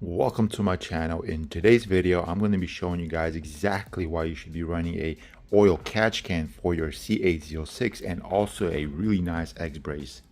Welcome to my channel. In today's video, I'm going to be showing you guys exactly why you should be running a oil catch can for your C806 and also a really nice X-brace.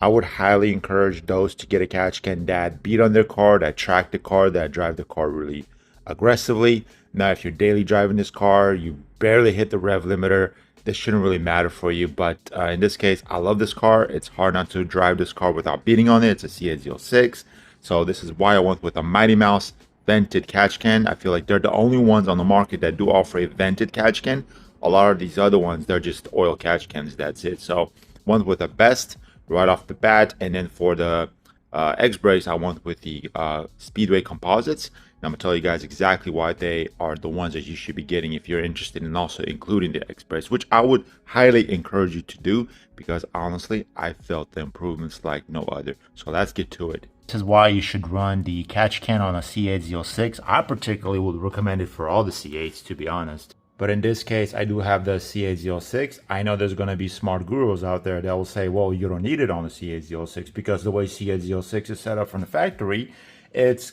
I would highly encourage those to get a catch can that beat on their car, that track the car, that drive the car really aggressively. Now, if you're daily driving this car, you barely hit the rev limiter, this shouldn't really matter for you. But in this case, I love this car. It's hard not to drive this car without beating on it. It's a C806. So this is why I went with a Mighty Mouse vented catch can. I feel like they're the only ones on the market that do offer a vented catch can. A lot of these other ones, they're just oil catch cans. That's it. So went with the best right off the bat. And then for the X-brace, I went with the Speedway Composites. And I'm going to tell you guys exactly why they are the ones that you should be getting if you're interested in also including the X-brace, which I would highly encourage you to do because honestly, I felt the improvements like no other. So let's get to it. This is why you should run the catch can on a C806. I particularly would recommend it for all the C8s, to be honest. But in this case, I do have the C806. I know there's going to be smart gurus out there that will say, well, you don't need it on the C806 because the way C806 is set up from the factory, it's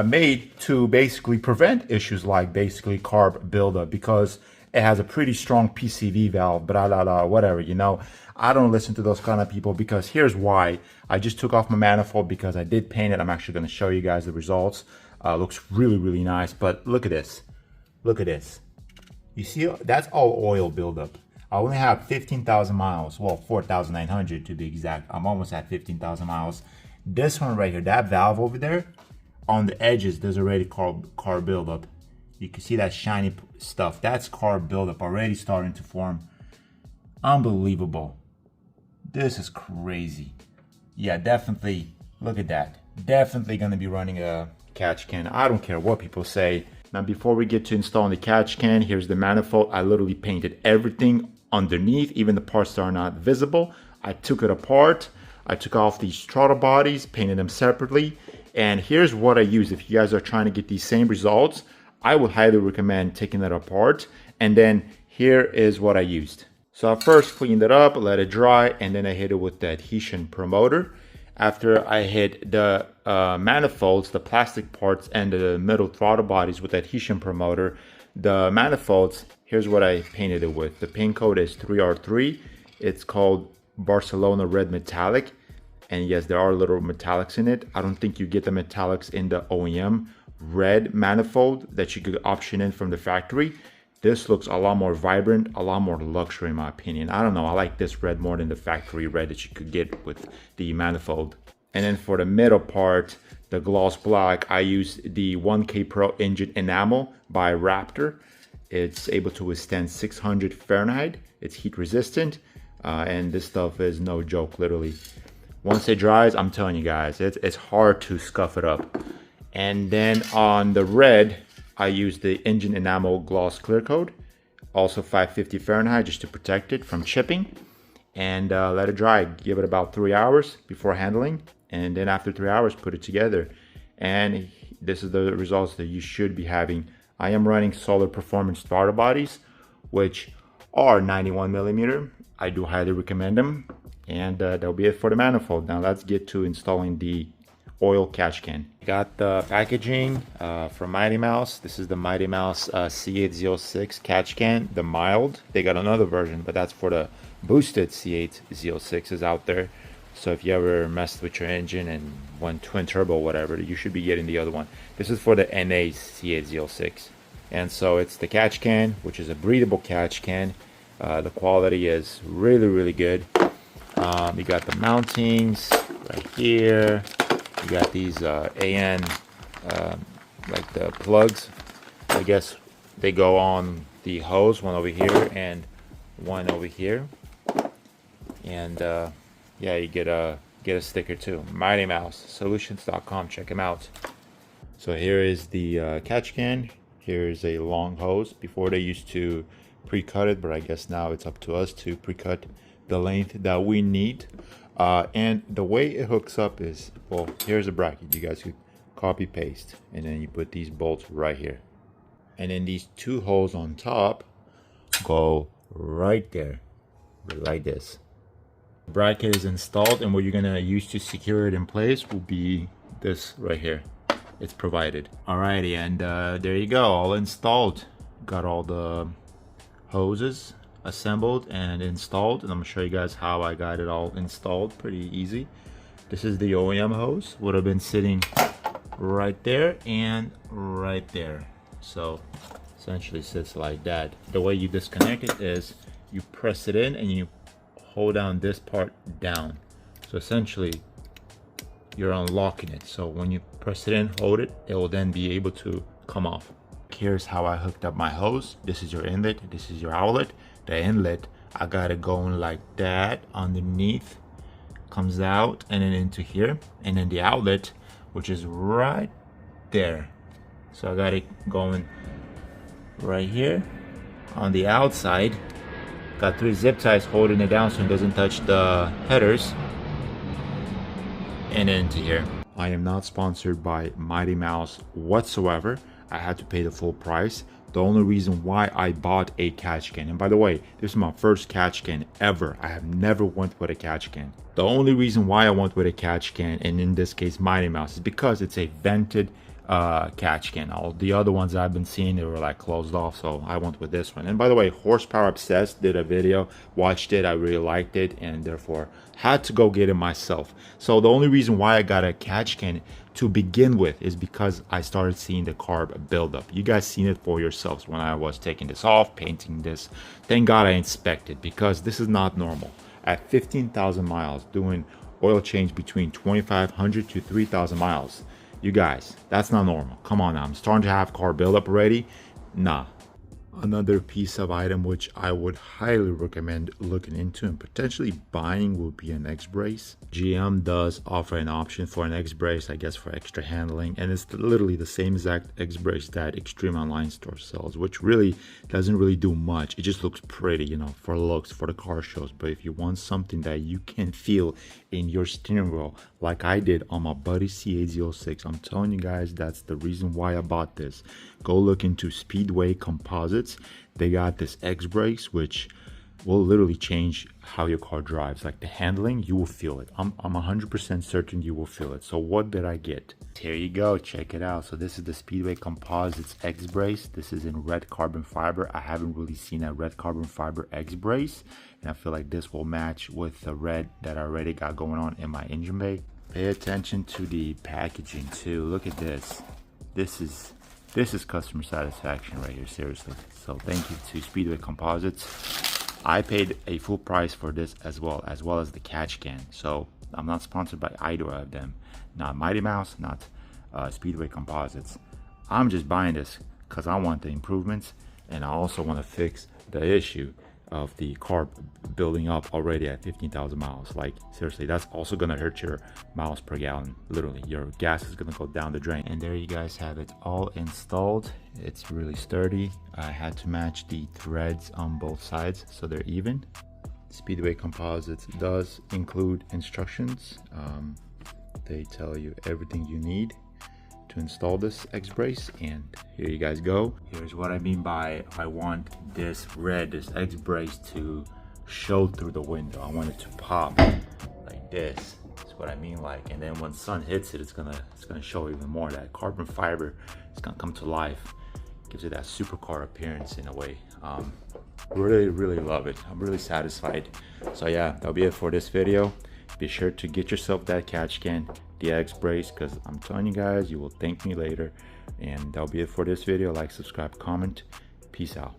made to basically prevent issues like basically carb buildup because it has a pretty strong PCV valve, blah, blah, blah, whatever, you know. I don't listen to those kind of people because here's why. I just took off my manifold because I did paint it. I'm actually going to show you guys the results. Looks really, really nice. But look at this. Look at this. You see, that's all oil buildup. I only have 15,000 miles. Well, 4,900 to be exact. I'm almost at 15,000 miles. This one right here, that valve over there, on the edges, there's already carb buildup. You can see that shiny stuff. That's carb buildup already starting to form. Unbelievable. This is crazy. Yeah, definitely. Look at that. Definitely going to be running a catch can. I don't care what people say. Now, before we get to installing the catch can, here's the manifold. I literally painted everything underneath, even the parts that are not visible. I took it apart. I took off these throttle bodies, painted them separately. And here's what I use. If you guys are trying to get these same results, I would highly recommend taking it apart. And then here is what I used. So I first cleaned it up, let it dry, and then I hit it with the adhesion promoter. After I hit the manifolds, the plastic parts, and the middle throttle bodies with the adhesion promoter, the manifolds, here's what I painted it with. The paint code is 3R3. It's called Barcelona Red Metallic. And yes, there are little metallics in it. I don't think you get the metallics in the OEM red manifold that you could option in from the factory. This looks a lot more vibrant, a lot more luxury in my opinion. I don't know, I like this red more than the factory red that you could get with the manifold. And then for the middle part, the gloss black, I used the 1K Pro engine enamel by Raptor. It's able to withstand 600 Fahrenheit. It's heat resistant, and this stuff is no joke, literally. Once it dries, I'm telling you guys, it's hard to scuff it up. And then on the red, I used the engine enamel gloss clear coat, also 550 Fahrenheit just to protect it from chipping, and let it dry. Give it about 3 hours before handling, and then after 3 hours, put it together. And this is the results that you should be having. I am running Solid Performance throttle bodies, which are 91 millimeter. I do highly recommend them, and that'll be it for the manifold. Now let's get to installing the oil catch can. Got the packaging from Mighty Mouse. This is the Mighty Mouse C806 catch can, the mild. They got another version, but that's for the boosted C806s out there. So if you ever messed with your engine and went twin turbo or whatever, you should be getting the other one. This is for the NA C806. And so it's the catch can, which is a breathable catch can. The quality is really, really good. You got the mountings right here. You got these AN, like the plugs. I guess they go on the hose, one over here and one over here. And yeah, you get a sticker too. MightmouseSolutions.com. Check them out. So here is the catch can. Here's a long hose. Before they used to pre-cut it, but I guess now it's up to us to pre-cut the length that we need. And the way it hooks up is, well, here's a bracket. You guys could copy paste, and then you put these bolts right here. And then these two holes on top go right there, like this. The bracket is installed, and what you're gonna use to secure it in place will be this right here. it's provided. Alrighty, and there you go, all installed. Got all the hoses assembled and installed, and I'm gonna show you guys how I got it all installed. Pretty easy. This is the OEM hose, would have been sitting right there and right there. So essentially sits like that. The way you disconnect it is you press it in and you hold down this part down. So essentially you're unlocking it. So when you press it in, hold it, it will then be able to come off. Here's how I hooked up my hose. This is your inlet, this is your outlet. The inlet, I got it going like that underneath, comes out and then into here, and then the outlet, which is right there. So I got it going right here on the outside. Got 3 zip ties holding it down so it doesn't touch the headers, and into here. I am not sponsored by Mighty Mouse whatsoever. I had to pay the full price. The only reason why I bought a catch can, and by the way, this is my first catch can ever. I have never went with a catch can. The only reason why I went with a catch can, and in this case Mighty Mouse, is because it's a vented catch can. All the other ones I've been seeing, they were like closed off, so I went with this one. And by the way, Horsepower Obsessed did a video, watched it, I really liked it, and therefore had to go get it myself. So the only reason why I got a catch can to begin with is because I started seeing the carb buildup. You guys seen it for yourselves when I was taking this off, painting this. Thank God I inspected, because this is not normal. At 15,000 miles, doing oil change between 2,500 to 3,000 miles. You guys, that's not normal. Come on now, I'm starting to have carb buildup already. Nah. Another piece of item which I would highly recommend looking into and potentially buying will be an X-brace. GM does offer an option for an X-brace, I guess for extra handling, and it's literally the same exact X-brace that Extreme Online Store sells, which really doesn't really do much. It just looks pretty, you know, for looks, for the car shows. But if you want something that you can feel in your steering wheel, like I did on my buddy C806, I'm telling you guys, that's the reason why I bought this. Go look into Speedway Composites. They got this X-brace which will literally change how your car drives. Like the handling, you will feel it. I'm 100% certain you will feel it. So what did I get? Here you go, check it out. So this is the Speedway Composites X-brace. This is in red carbon fiber. I haven't really seen a red carbon fiber X-brace, and I feel like this will match with the red that I already got going on in my engine bay. Pay attention to the packaging too. Look at this. This is customer satisfaction right here, seriously. So thank you to Speedway Composites. I paid a full price for this as well as the catch can. So I'm not sponsored by either of them. Not Mighty Mouse, not Speedway Composites. I'm just buying this because I want the improvements, and I also want to fix the issue of the carb building up already at 15,000 miles. Like seriously, that's also gonna hurt your miles per gallon. Literally, your gas is gonna go down the drain. And there you guys have it all installed. It's really sturdy. I had to match the threads on both sides so they're even. Speedway Composites does include instructions. They tell you everything you need to install this X-brace, and here you guys go. Here's what I mean by I want this X-brace to show through the window. I want it to pop like this. That's what I mean, like, and then when sun hits it, it's gonna show even more. That carbon fiber is gonna come to life, gives it that supercar appearance in a way. Really love it. I'm really satisfied. So yeah, that'll be it for this video. Be sure to get yourself that catch can, the X-brace, because I'm telling you guys, you will thank me later. And that'll be it for this video. Like, subscribe, comment. Peace out.